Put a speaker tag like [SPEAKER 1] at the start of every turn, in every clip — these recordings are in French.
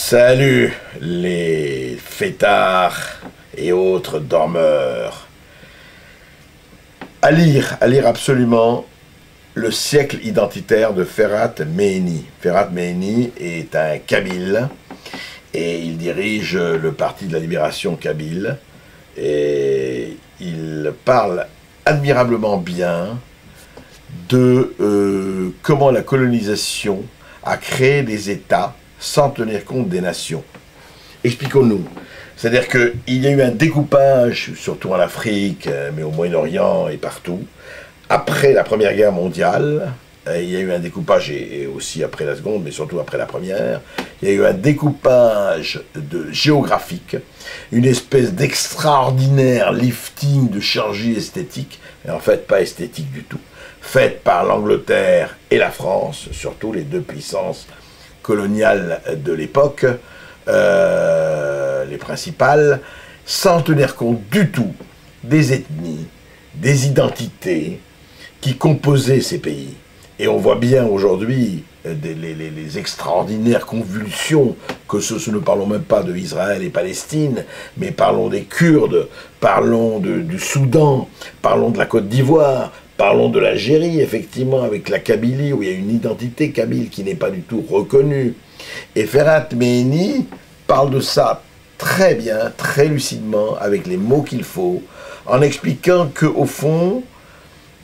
[SPEAKER 1] Salut les fêtards et autres dormeurs. À lire absolument Le siècle identitaire de Ferhat Meheni. Ferhat Meheni est un Kabyle et il dirige le Parti de la Libération Kabyle et il parle admirablement bien de comment la colonisation a créé des États sans tenir compte des nations. Expliquons-nous. C'est-à-dire qu'il y a eu un découpage, surtout en Afrique, mais au Moyen-Orient et partout, après la Première Guerre mondiale. Il y a eu un découpage, et aussi après la Seconde, mais surtout après la Première. Il y a eu un découpage géographique, une espèce d'extraordinaire lifting de chirurgie esthétique, et en fait pas esthétique du tout, faite par l'Angleterre et la France, surtout les deux puissances coloniales de l'époque, les principales, sans tenir compte du tout des ethnies, des identités qui composaient ces pays. Et on voit bien aujourd'hui les extraordinaires convulsions, ne parlons même pas de Israël et Palestine, mais parlons des Kurdes, parlons du Soudan, parlons de la Côte d'Ivoire, parlons de l'Algérie, effectivement, avec la Kabylie, où il y a une identité kabyle qui n'est pas du tout reconnue. Et Ferhat Meheni parle de ça très bien, très lucidement, avec les mots qu'il faut, en expliquant qu'au fond,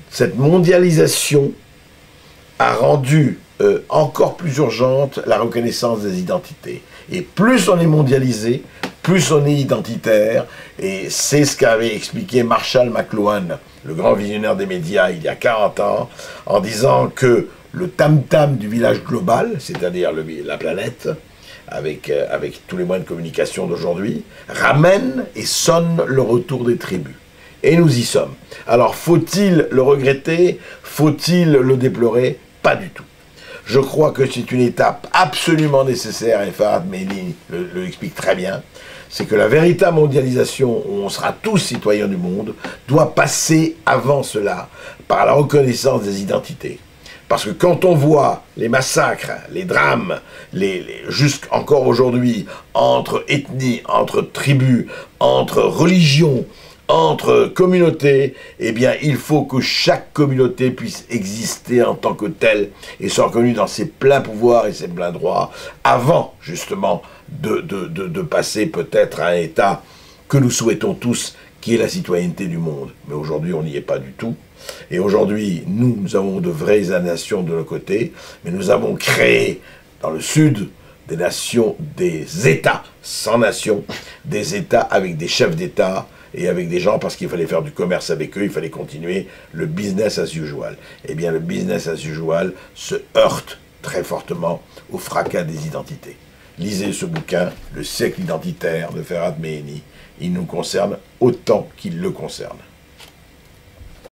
[SPEAKER 1] cette mondialisation a rendu encore plus urgente la reconnaissance des identités. Et plus on est mondialisé, plus on est identitaire, et c'est ce qu'avait expliqué Marshall McLuhan, le grand visionnaire des médias, il y a 40 ans, en disant que le tam-tam du village global, c'est-à-dire la planète, avec tous les moyens de communication d'aujourd'hui, ramène et sonne le retour des tribus. Et nous y sommes. Alors, faut-il le regretter? Faut-il le déplorer? Pas du tout. Je crois que c'est une étape absolument nécessaire, et Ferhat Meheni le explique très bien, c'est que la véritable mondialisation, où on sera tous citoyens du monde, doit passer avant cela par la reconnaissance des identités. Parce que quand on voit les massacres, les drames, jusqu'encore aujourd'hui, entre ethnies, entre tribus, entre religions, entre communautés, eh bien, il faut que chaque communauté puisse exister en tant que telle et soit reconnue dans ses pleins pouvoirs et ses pleins droits, avant, justement, de passer peut-être à un état que nous souhaitons tous, qui est la citoyenneté du monde. Mais aujourd'hui, on n'y est pas du tout. Et aujourd'hui, nous avons de vraies nations de nos côtés, mais nous avons créé, dans le sud, des nations, des États sans nation, des États avec des chefs d'État, et avec des gens, parce qu'il fallait faire du commerce avec eux, il fallait continuer le business as usual. Eh bien, le business as usual se heurte très fortement au fracas des identités. Lisez ce bouquin, Le siècle identitaire de Ferhat Meheni. Il nous concerne autant qu'il le concerne.